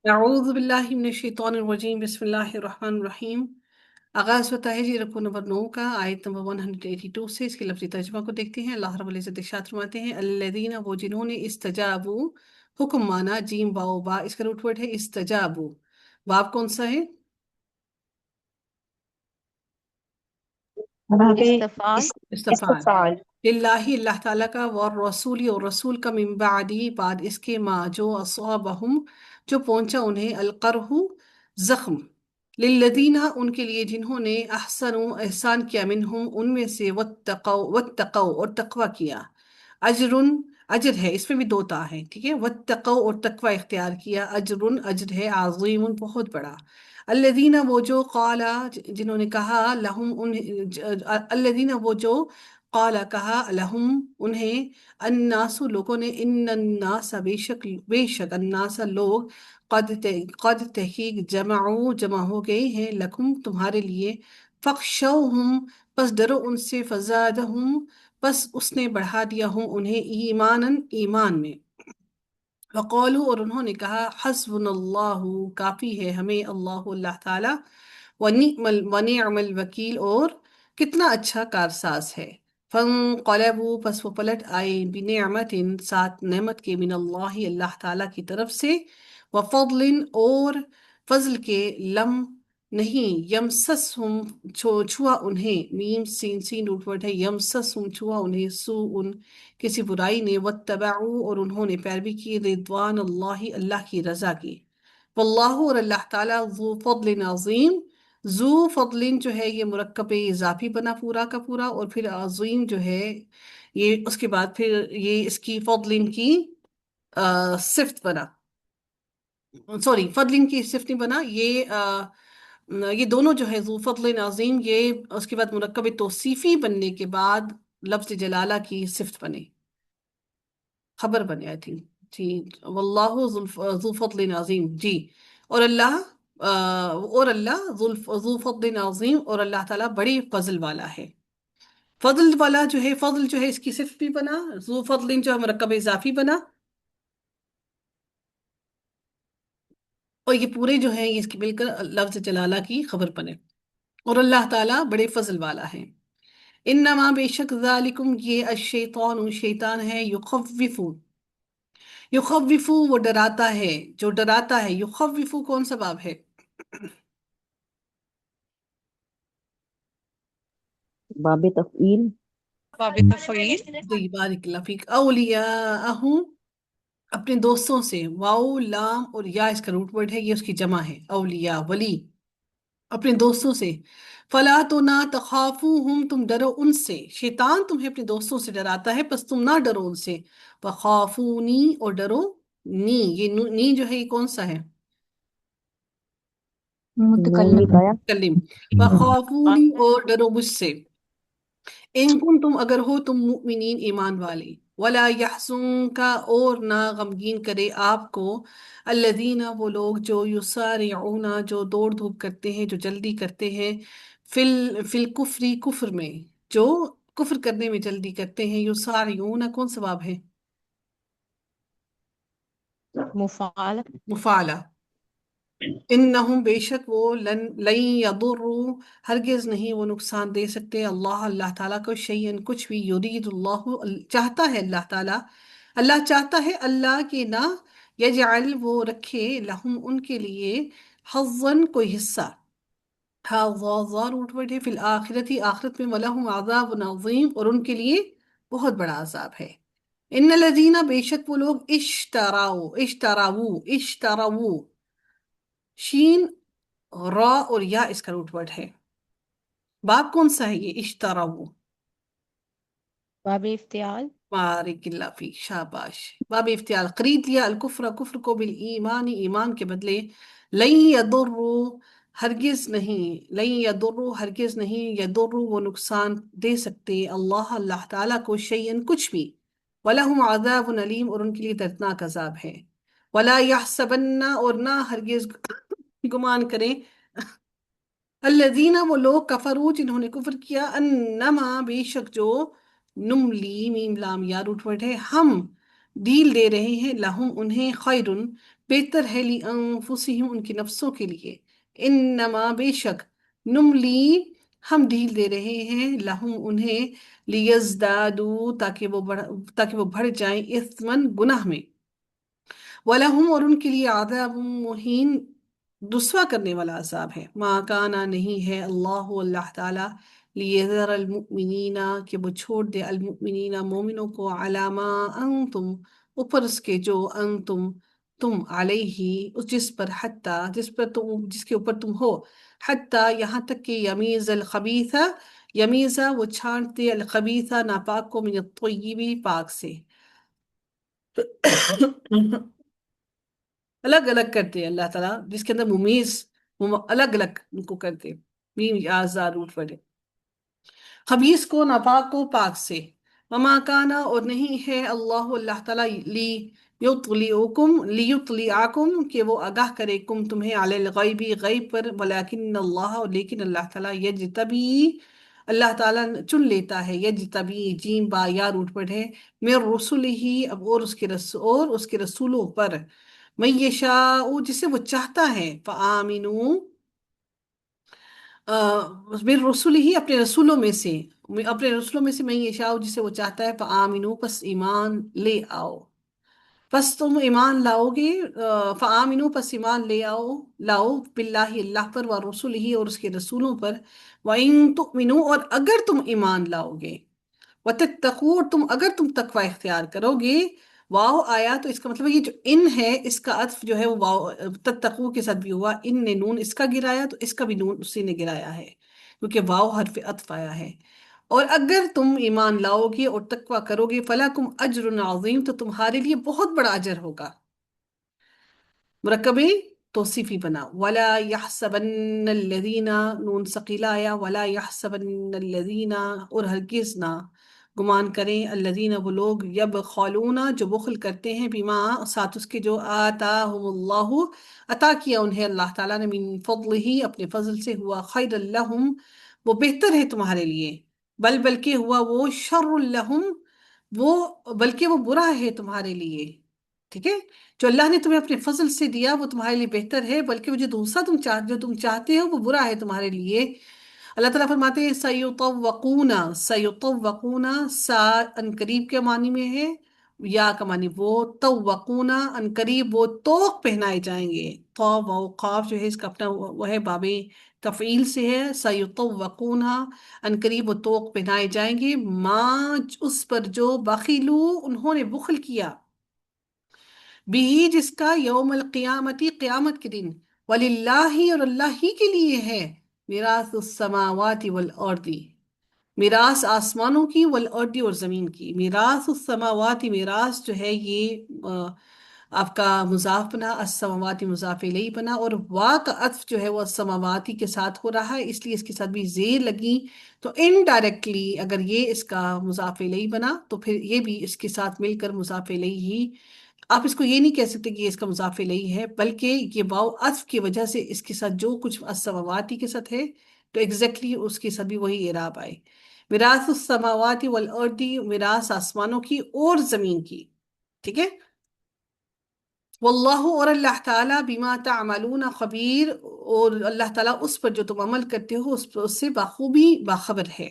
اعوذ باللہ من الشیطان الرجیم، بسم اللہ الرحمن الرحیم۔ آغاز ہوتا ہے جی رکوع نمبر 9 کا، آیت نمبر 182 سے۔ اس کے لفظی ترجمہ کو دیکھتے ہیں۔ اللہ رب العزت ارشاد فرماتے ہیں، الذین، وہ جنہوں نے، استجابو، حکم مانا، جیم واو با، اس کا روٹ ورڈ ہے استجابو۔ باب کون سا ہے؟ وہاں پہ استفال استفعال۔ استفعال للہ، اللہ تعالیٰ کا، والرسول، اور رسول کا، من بعدی، بعد اس کے، ما جو، اصابہم جو پہنچا انہیں، القرح زخم، للذین ان کے لیے جنہوں نے، احسنوا احسان کیا، منہم ان میں سے، واتقوا اور تقوی کیا، اجر اجر ہے، اس میں بھی دو تا ہے، ٹھیک ہے، واتقوا اور تقوی اختیار کیا، اجر اجر ہے، عظیم بہت بڑا۔ الذین وہ جو، قال جنہوں نے کہا، لہم الذین وہ جو، قال کہا، لہم انہیں، الناس لوگوں نے، ان الناس بے شک الناس لوگ، قد تحقیق، جمع ہو گئے ہیں، لکم تمہارے لیے، فخشوہم پس ڈرو ان سے، فزادہم پس اس نے بڑھا دیا ہوں انہیں، ایمانا ایمان میں، وقالو اور انہوں نے کہا، حسبنا اللہ کافی ہے ہمیں اللہ، اللہ تعالی، ونعم الوکیل اور کتنا اچھا کارساز ہے۔ فانقلبوا پس وہ پلٹ آئے، بنعمت ساتھ نعمت کے، من اللہ اللہ تعالیٰ کی طرف سے، وفضل اور فضل کے، لم نہیں، یمسسہم چھوا انہیں، میم سین سین روٹ ورڈ ہے، یمسسہم چھوا انہیں، سوء کسی برائی نے، واتبعوا اور انہوں نے پیروی کی، رضوان اللہ اللہ کی رضا کی، واللہ اور اللہ تعالیٰ، ذو فضل عظیم، ذو فضل جو ہے یہ مرکب اضافی بنا پورا کا پورا، اور پھر عظیم جو ہے یہ اس کے بعد پھر یہ اس کی فضل کی صفت بنا، سوری فضل کی صفت نہیں بنا، یہ دونوں جو ہے، ذو فضل عظیم، یہ اس کے بعد مرکب توصیفی بننے کے بعد لفظ جلالہ کی صفت بنے، خبر بنے، آئی تھنک جی، واللہ ذو فضل عظیم جی، اور اللہ ذو فضل عظیم، اور اللہ تعالیٰ بڑی فضل والا ہے۔ فضل والا جو ہے، فضل جو ہے اس کی صفت بھی بنا، ذو فضل جو ہے مرکب اضافی بنا، اور یہ پورے جو ہیں یہ اس کی مل کر لفظ جلالہ کی خبر بنے، اور اللہ تعالیٰ بڑے فضل والا ہے۔ انما بے شک، ذالکم یہ، الشیطان شیطان ہے، یخوف، یخوفو وہ ڈراتا ہے، جو ڈراتا ہے، یخوفو کون سا باب ہے؟ باب تفعیل باب تفعیل جی بارک اللہ فیک، اولیاءہ اپنے دوستوں سے، واو لام اور یا اس کا روٹ ورڈ ہے، یہ اس کی جمع ہے، اولیاء ولی، اپنے دوستوں سے، فلا تو نہ تخافوہم تم ڈرو ان سے، شیطان تمہیں اپنے دوستوں سے ڈراتا ہے پس تم نہ ڈرو ان سے، وخافونی اور ڈرو نی، یہ نی جو ہے یہ کون سا ہے؟ نون متکلم لکھایا کلم، وخافونی اور ڈرو مجھ سے، ان کن تم اگر ہو تم مؤمنین ایمان والے، ولا یحزنک اور نہ غمگین کرے آپ کو، الذین وہ لوگ جو، یسارعون جو دوڑ دھوپ کرتے ہیں، جو جلدی کرتے ہیں، فی الکفری کفر میں، جو کفر کرنے میں جلدی کرتے ہیں، یسارعون کون سا باب ہے؟ مفعال مفعلہ، انہم بے شک وہ، لن یضروا ہرگز نہیں وہ نقصان دے سکتے، اللہ اللہ تعالیٰ کو، شیئن کچھ بھی، یرید اللہ چاہتا ہے اللہ تعالیٰ، اللہ چاہتا ہے اللہ کہ نہ، یجعل وہ رکھے، لہم ان کے لیے، حظاً کوئی حصہ، حظاظا روٹ ورڈ ہے، فی الآخرتی آخرت میں، ولہم عذاب عظیم اور ان کے لیے بہت بڑا عذاب ہے۔ ان الذین بے شک وہ لوگ، اشتراؤ شین را اور یا اس کا روٹ ورڈ ہے، باب کون سا ہے یہ اشتراؤ؟ باب افتعال بارک اللہ فیک، شاباش، باب افتعال، خرید لیا، الکفر کفر کو، بالایمان ایمان کے بدلے، لن یضروا ہرگز نہیں، لن یضروا ہرگز نہیں، یضروا وہ نقصان دے سکتے، اللہ اللہ تعالیٰ کو، شیئن کچھ بھی، وَلَهُمْ عَذَابٌ علیم اور ان کے لیے دردناک عذاب ہے، وَلَا يَحْسَبَنَّ اور نہ ہرگز گمان کریں، الذین وہ لوگ، کفروا جنہوں نے کفر کیا، انما بے شک جو، نملی میم لام یا روٹ ورڈ ہے، ہم ڈیل دے رہے ہیں، لہم انہیں، خیرن بہتر ہے، لانفسہم ان کی نفسوں کے لیے، انما بے شک، نملی ہم ڈیل دے رہے ہیں، لہم انہیں، لیزدادو تاکہ وہ بڑھ جائیں، اثمن گناہ میں، وَلَهُمْ اور ان کے لیے عذاب مہین رسوا کرنے والا عذاب ہے، ما کانا نہیں ہے اللہ تعالیٰ لیذر المؤمنین کہ وہ چھوڑ دے المؤمنین مومنوں کو علی ما انتم اوپر اس کے جو تم علیہ اس جس پر حتی جس کے اوپر تم ہو، حتی یہاں تک کہ یمیز الخبیث یمیزہ وہ چھانٹ دے الخبیث ناپاک کو من الطیب پاک سے الگ الگ کرتے ہیں اللہ تعالیٰ، جس کے اندر ممیز الگ الگ ان کو کرتے، میم یا زاروٹ پڑے، خبیث کو ناپاک کو پاک سے، وما کانا اور نہیں ہے اللہ تعالیٰ لیطلعکم کہ وہ آگاہ کرے کم تمہیں علی الغیبی غیب پر، ولیکن اللہ لیکن اللہ تعالیٰ یجتبی اللہ تعالیٰ چن لیتا ہے، یجتبی جیم با یا روٹ پڑھے، من رسلہ اب اور اس کے رسولوں پر، من یشاء جسے وہ چاہتا ہے، فآمنوا من رسولہ اپنے رسولوں میں سے من یشاء جسے وہ چاہتا ہے، فآمنوا پس ایمان لے آؤ، پس تم ایمان لاؤ گے، فآمنوا پس ایمان لاؤ باللہ اللہ پر، ورسولہ اور اس کے رسولوں پر، وَإِن تُؤْمِنُوا اور اگر تم ایمان لاؤ گے، وَتَتَّقُوا تم اگر تم تقوی اختیار کرو گے، واو آیا تو اس کا مطلب یہ جو ان ہے اس کا عطف جو ہے وہ واو تتقو کے ساتھ بھی ہوا، ان نے نون اس کا گرایا تو اس کا بھی نون اسی نے گرایا ہے کیونکہ واو حرف عطف آیا ہے، اور اگر تم ایمان لاؤ گے اور تقوی کرو گے، فَلَكُمْ أَجْرٌ عَظِيمٌ تو تمہارے لیے بہت بڑا اجر ہوگا، مرکب توصیفی بنا، ولا يحسبن الذين نون ثقیلہ آیا، ولا يحسبن الذين اور ہرگز نہ گمان کریں الذين وہ لوگ یبخلون جو بخل کرتے ہیں، بما ساتھ اس کے جو آتاہم اللہ عطا کیا انہیں اللہ تعالیٰ نے، من فضلہ اپنے فضل سے، ہوا خیر لہم وہ بہتر ہے تمہارے لیے، بلکہ ہوا وہ شر لہم بلکہ وہ برا ہے تمہارے لیے، ٹھیک ہے، جو اللہ نے تمہیں اپنے فضل سے دیا وہ تمہارے لیے بہتر ہے، بلکہ وہ جو دوسرا جو تم چاہتے ہو وہ برا ہے تمہارے لیے، اللہ تعالیٰ فرماتے ہیں سیطوقون سا ان قریب کے معنی میں ہے، یا کا معنی وہ، توقون ان قریب وہ توق پہنائے جائیں گے، تو و قاف جو ہے اس کا اپنا وہ ہے باب تفعیل سے ہے، سیطوقون ان قریب وہ توق پہنائے جائیں گے، ما اس پر جو بخیلو انہوں نے بخل کیا، بھی جس کا یوم القیامتی قیامت کے دن، وللہ اور اللہ ہی کے لیے ہے، میراث السماوات والارض میراث آسمانوں کی، والارض اور زمین کی، میراث السماوات میراث جو ہے یہ آپ کا مضاف بنا، السماواتی مضاف الیہ بنا، اور وا کا عطف جو ہے وہ السماواتی کے ساتھ ہو رہا ہے اس لیے اس کے ساتھ بھی زیر لگی، تو انڈائریکٹلی اگر یہ اس کا مضاف الیہ بنا تو پھر یہ بھی اس کے ساتھ مل کر مضاف الیہ ہی، آپ اس کو یہ نہیں کہہ سکتے کہ یہ اس کا مضاف الیہ ہے، بلکہ یہ واو عطف کی وجہ سے اس کے ساتھ جو کچھ السماواتی کے ساتھ ہے تو ایگزیکٹلی اس کے ساتھ بھی وہی اعراب آئے، میراث السماوات والارض میراث آسمانوں کی اور زمین کی، ٹھیک ہے، واللہ اور اللہ تعالیٰ بما تعملون خبیر اور اللہ تعالیٰ اس پر جو تم عمل کرتے ہو اس سے بخوبی باخبر ہے۔